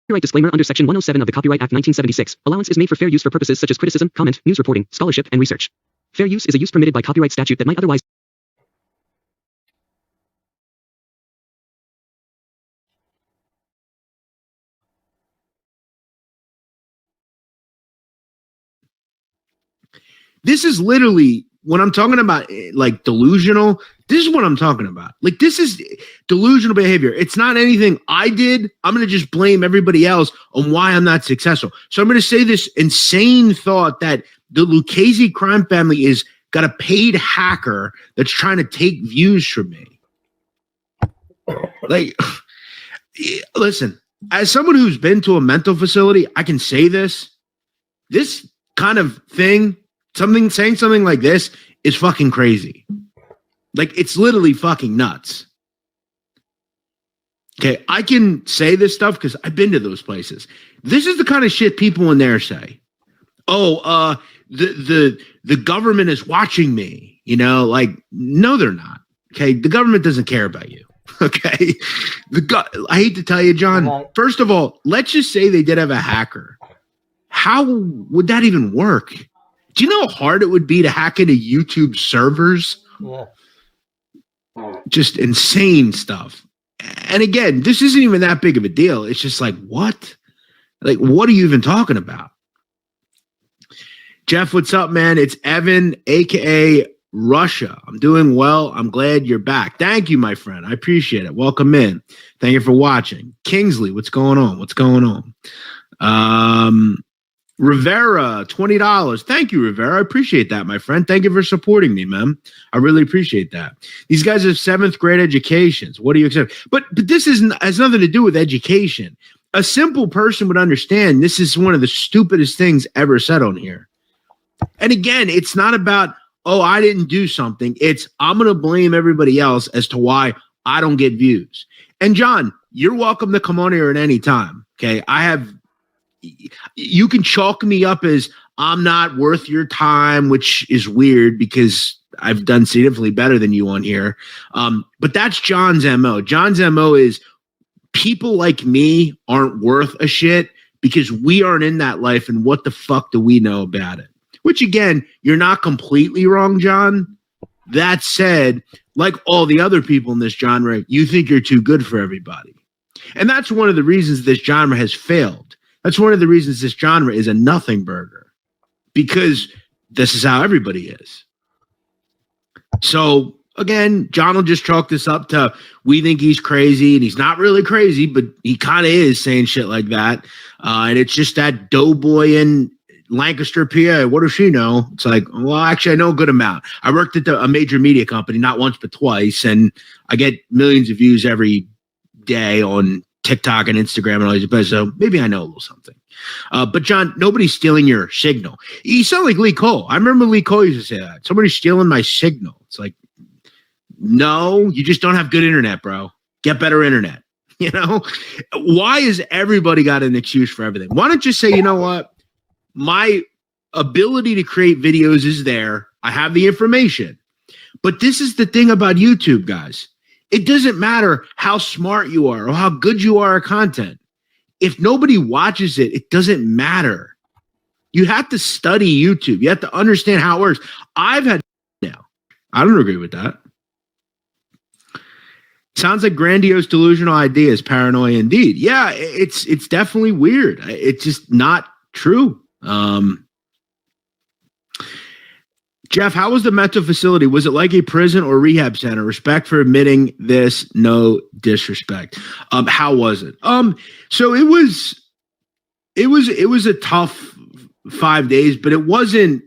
Copyright disclaimer under Section 107 of the Copyright Act 1976. Allowance is made for fair use for purposes such as criticism, comment, news reporting, scholarship, and research. Fair use is a use permitted by copyright statute that might otherwise This is literally when I'm talking about like delusional. This is what I'm talking about. Like, this is delusional behavior. It's not anything I did. I'm going to just blame everybody else on why I'm not successful. So I'm going to say this insane thought that the Lucchese crime family is got a paid hacker that's trying to take views from me. Like, listen, as someone who's been to a mental facility, I can say this. This kind of thing, saying something like this is fucking crazy. Like, it's literally fucking nuts. Okay, I can say this stuff because I've been to those places. This is the kind of shit people in there say. Oh, the government is watching me. You know, like, no, they're not. Okay, the government doesn't care about you. Okay, I hate to tell you, John. First of all, let's just say they did have a hacker. How would that even work? Do you know how hard it would be to hack into YouTube servers? Yeah. Just insane stuff. And again, this isn't even that big of a deal. It's just like, what? Like, what are you even talking about? Jeff, what's up, man? It's Evan, a.k.a. Russia. I'm doing well. I'm glad you're back. Thank you, my friend. I appreciate it. Welcome in. Thank you for watching. Kingsley, what's going on? What's going on? Rivera, $20. Thank you, Rivera. I appreciate that, my friend. Thank you for supporting me, man. I really appreciate that. These guys have 7th grade educations. What do you expect? But this has nothing to do with education. A simple person would understand this is one of the stupidest things ever said on here. And again, it's not about, oh, I didn't do something. It's, I'm going to blame everybody else as to why I don't get views. And John, you're welcome to come on here at any time. Okay. You can chalk me up as I'm not worth your time, which is weird because I've done significantly better than you on here. But that's John's MO. John's MO is people like me aren't worth a shit because we aren't in that life. And what the fuck do we know about it? Which again, you're not completely wrong, John. That said, like all the other people in this genre, you think you're too good for everybody. And that's one of the reasons this genre has failed. That's one of the reasons this genre is a nothing burger, because this is how everybody is. So again, John will just chalk this up to, we think he's crazy, and he's not really crazy, but he kind of is saying shit like that. And it's just that doughboy in Lancaster, PA. What does she know? It's like, well, actually, I know a good amount. I worked at a major media company, not once, but twice. And I get millions of views every day on TikTok and Instagram and all these places. So maybe I know a little something. But John, nobody's stealing your signal. You sound like Lee Cole. I remember Lee Cole used to say that. Somebody's stealing my signal. It's like, no, you just don't have good internet, bro. Get better internet. You know? Why has everybody got an excuse for everything? Why don't you say, you know what? My ability to create videos is there. I have the information. But this is the thing about YouTube, guys. It doesn't matter how smart you are or how good you are at content. If nobody watches it, it doesn't matter. You have to study YouTube. You have to understand how it works. I've had now. I don't agree with that. Sounds like grandiose delusional ideas, paranoia indeed. Yeah, it's definitely weird. It's just not true. Jeff, how was the mental facility? Was it like a prison or rehab center? Respect for admitting this. No disrespect. How was it? So it was a tough 5 days, but it wasn't.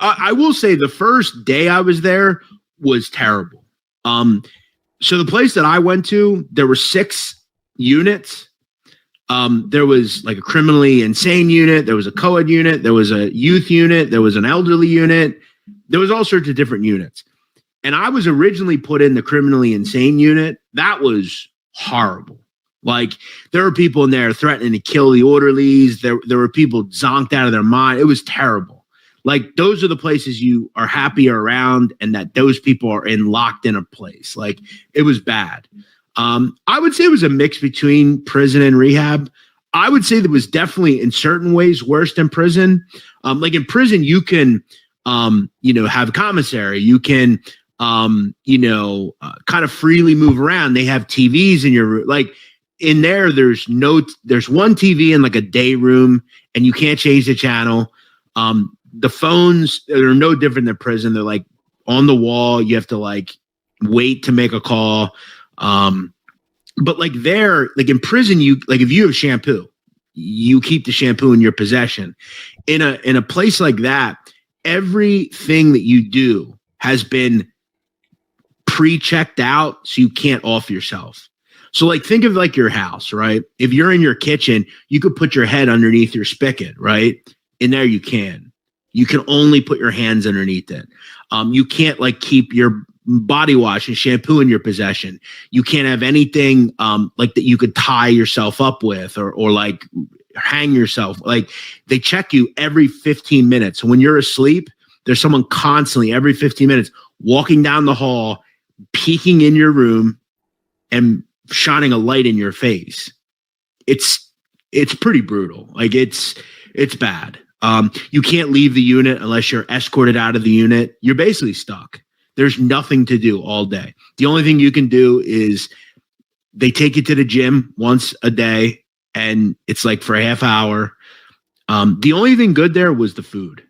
I will say the first day I was there was terrible. So the place that I went to, there were 6 units. There was like a criminally insane unit. There was a co-ed unit. There was a youth unit. There was an elderly unit. There was all sorts of different units. And I was originally put in the criminally insane unit. That was horrible. Like, there were people in there threatening to kill the orderlies. There were people zonked out of their mind. It was terrible. Like, those are the places you are happier around, and that those people are locked in a place. Like, it was bad. I would say it was a mix between prison and rehab. I would say that was definitely in certain ways worse than prison. Like in prison, you can, have commissary. You can, kind of freely move around. They have TVs in your room. Like in there, there's one TV in like a day room, and you can't change the channel. The phones are no different than prison. They're like on the wall. You have to like wait to make a call. But like there, like in prison, if you have shampoo, you keep the shampoo in your possession. In a place like that, everything that you do has been pre-checked out, so you can't off yourself. So like think of like your house, right? If you're in your kitchen, you could put your head underneath your spigot, right? In there you can. You can only put your hands underneath it. You can't like keep your body wash and shampoo in your possession. You can't have anything like that you could tie yourself up with or like hang yourself. Like they check you every 15 minutes. So when you're asleep, there's someone constantly every 15 minutes walking down the hall, peeking in your room and shining a light in your face. It's pretty brutal. Like it's bad. You can't leave the unit unless you're escorted out of the unit. You're basically stuck. There's nothing to do all day. The only thing you can do is they take you to the gym once a day, and it's like for a half hour. The only thing good there was the food.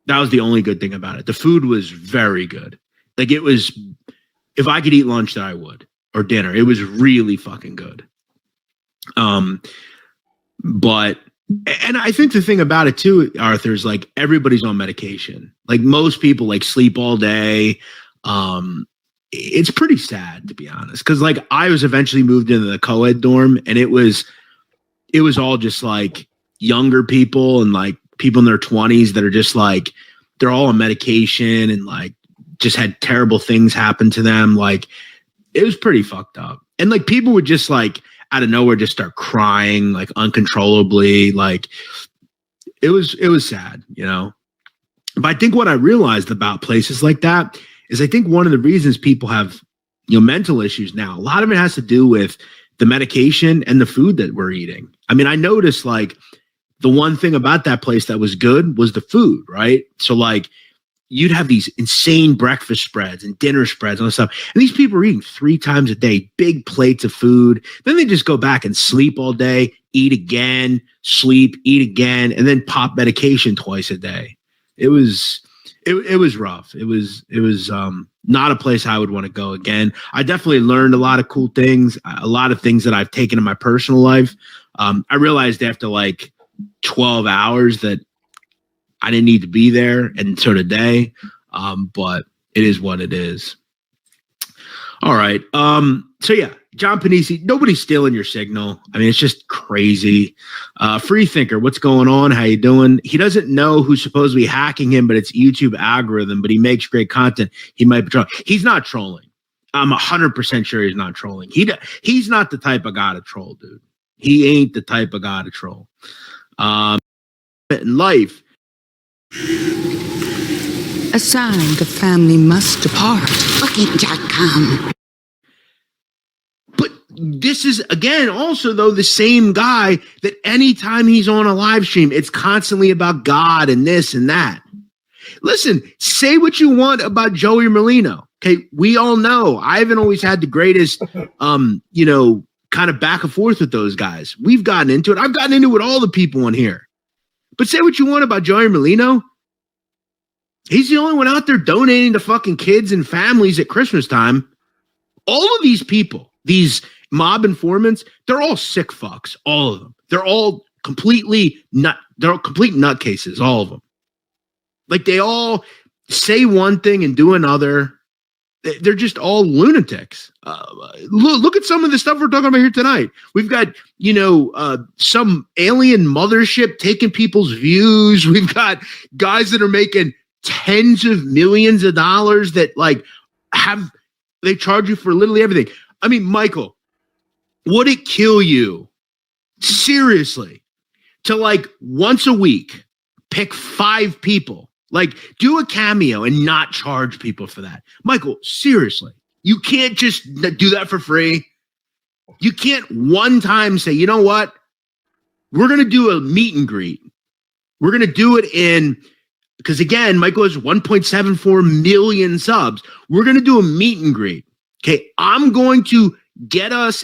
That was the only good thing about it. The food was very good. Like it was, if I could eat lunch there, I would, or dinner. It was really fucking good. But I think the thing about it too, Arthur, is like everybody's on medication. Like most people like sleep all day. It's pretty sad, to be honest. Cause like I was eventually moved into the co-ed dorm, and it was all just like younger people and like people in their 20s that are just like, they're all on medication and like just had terrible things happen to them. Like it was pretty fucked up. And like people would just like out of nowhere just start crying like uncontrollably. Like it was sad, But I think what I realized about places like that is I think one of the reasons people have, mental issues now, a lot of it has to do with the medication and the food that we're eating. I mean, I noticed like the one thing about that place that was good was the food, right? So like you'd have these insane breakfast spreads and dinner spreads and all this stuff. And these people are eating 3 times a day, big plates of food. Then they just go back and sleep all day, eat again, sleep, eat again, and then pop medication twice a day. It was rough. It was not a place I would want to go again. I definitely learned a lot of cool things, a lot of things that I've taken in my personal life. I realized after like 12 hours that I didn't need to be there, and so did they. But it is what it is. All right. So yeah, John Panisi, nobody's stealing your signal. I mean, it's just crazy. Free Thinker, what's going on? How you doing? He doesn't know who's supposed to be hacking him, but it's YouTube algorithm, but he makes great content. He might be trolling. He's not trolling. I'm 100% sure he's not trolling. He's not the type of guy to troll, dude. He ain't the type of guy to troll. In life, a sign the family must depart. Booking.com. But this is, again, also, though, the same guy that anytime he's on a live stream, it's constantly about God and this and that. Listen, say what you want about Joey Merlino. Okay, we all know I haven't always had the greatest, kind of back and forth with those guys. We've gotten into it. I've gotten into it with all the people on here. But say what you want about Joey Merlino. He's the only one out there donating to fucking kids and families at Christmas time. All of these people, these mob informants, they're all sick fucks. All of them. They're all completely they're all complete nutcases, all of them. Like they all say one thing and do another. They're just all lunatics. Look at some of the stuff we're talking about here tonight. We've got, some alien mothership taking people's views. We've got guys that are making tens of millions of dollars that they charge you for literally everything. I mean, Michael, would it kill you seriously to once a week pick 5 people? Do a cameo and not charge people for that. Michael, seriously, you can't just do that for free. You can't one time say, you know what? We're going to do a meet and greet. We're going to do it because again, Michael has 1.74 million subs. We're going to do a meet and greet. Okay. I'm going to get us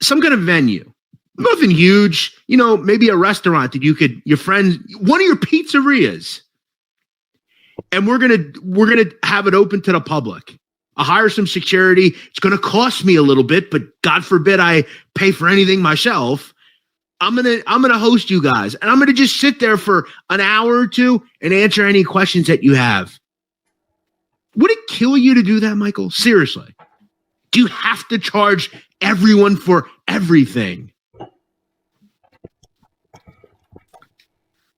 some kind of venue. Nothing huge, maybe a restaurant that your friends, one of your pizzerias. And we're gonna have it open to the public. I'll hire some security. It's gonna cost me a little bit, but God forbid I pay for anything myself. I'm gonna host you guys, and I'm gonna just sit there for an hour or two and answer any questions that you have. Would it kill you to do that, Michael? Seriously. Do you have to charge everyone for everything?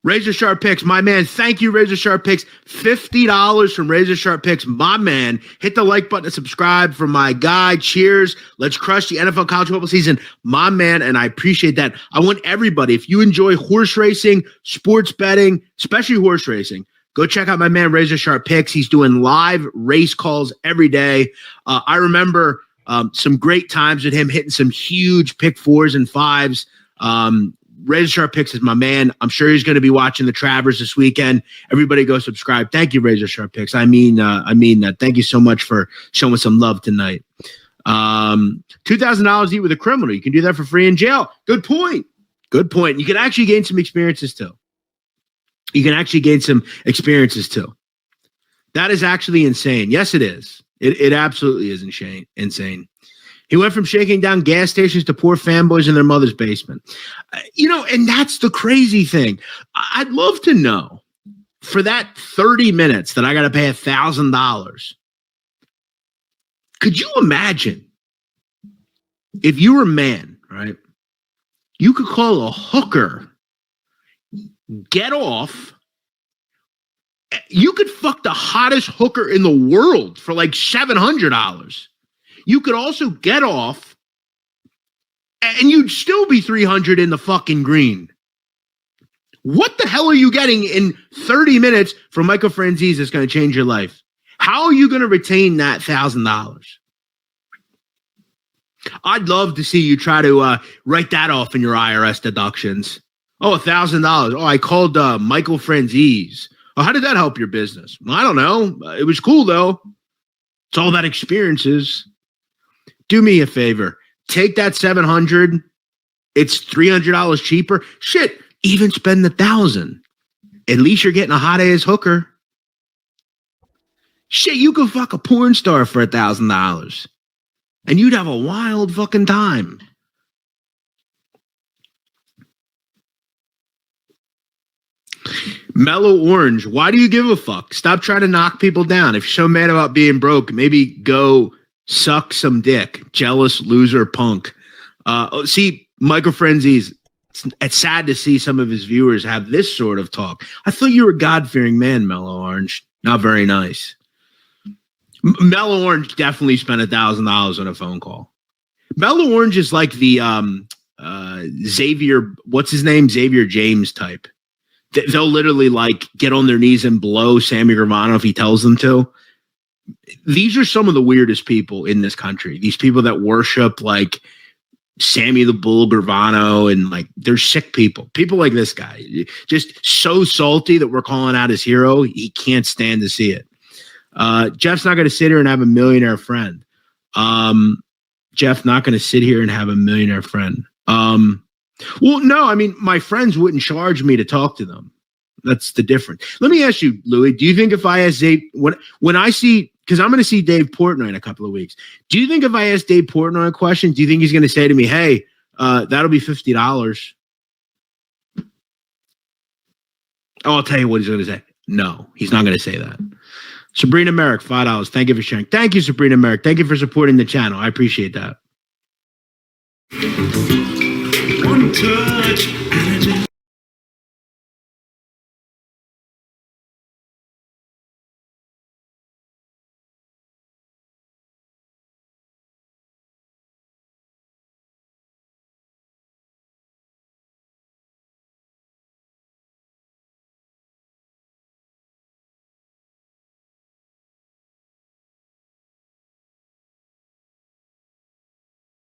Razor Sharp Picks, my man. Thank you, Razor Sharp Picks. $50 from Razor Sharp Picks, my man. Hit the like button and subscribe for my guy. Cheers. Let's crush the NFL college football season, my man. And I appreciate that. I want everybody, if you enjoy horse racing, sports betting, especially horse racing, go check out my man, Razor Sharp Picks. He's doing live race calls every day. I remember some great times with him hitting some huge pick 4s and 5s. Razor Sharp Picks is my man. I'm sure he's going to be watching the Travers this weekend. Everybody go subscribe. Thank you, Razor Sharp Picks. I mean that. Thank you so much for showing some love tonight. $2,000 to eat with a criminal. You can do that for free in jail. Good point. You can actually gain some experiences too. That is actually insane. Yes, it is. It absolutely is insane. He went from shaking down gas stations to poor fanboys in their mother's basement. And that's the crazy thing. I'd love to know, for that 30 minutes that I got to pay $1,000, could you imagine if you were a man, right? You could call a hooker, get off. You could fuck the hottest hooker in the world for like $700. You could also get off and you'd still be 300 in the fucking green. What the hell are you getting in 30 minutes from Michael Franzese that's going to change your life? How are you going to retain that $1,000? I'd love to see you try to write that off in your IRS deductions. Oh, $1,000. Oh, I called Michael Franzese. Oh, how did that help your business? Well, I don't know. It was cool, though. It's all that experiences. Do me a favor. Take that $700. It's $300 cheaper. Shit, even spend $1,000. At least you're getting a hot ass hooker. Shit, you could fuck a porn star for $1,000. And you'd have a wild fucking time. Mellow Orange, why do you give a fuck? Stop trying to knock people down. If you're so mad about being broke, maybe go suck some dick. Jealous loser punk. See, Michael Franzese, it's sad to see some of his viewers have this sort of talk. I thought you were a God-fearing man, Mellow Orange. Not very nice. Mellow Orange definitely spent $1,000 on a phone call. Mellow Orange is like the Xavier, what's his name? Xavier James type. They'll literally like get on their knees and blow Sammy Gravano if he tells them to. These are some of the weirdest people in this country. These people that worship like Sammy the Bull Gravano, and like they're sick people. People like this guy, just so salty that we're calling out his hero. He can't stand to see it. Jeff's not going to sit here and have a millionaire friend. Jeff not going to sit here and have a millionaire friend. Well, no, I mean, my friends wouldn't charge me to talk to them. That's the difference. Let me ask you, Louis, do you think if I ask Dave, when I see, because I'm going to see Dave Portnoy in a couple of weeks, do you think if I ask Dave Portnoy a question, do you think he's going to say to me, hey, that'll be $50? Oh, I'll tell you what he's going to say. No, he's not going to say that. Sabrina Merrick, $5. Thank you for sharing. Thank you, Sabrina Merrick. Thank you for supporting the channel. I appreciate that. One touch.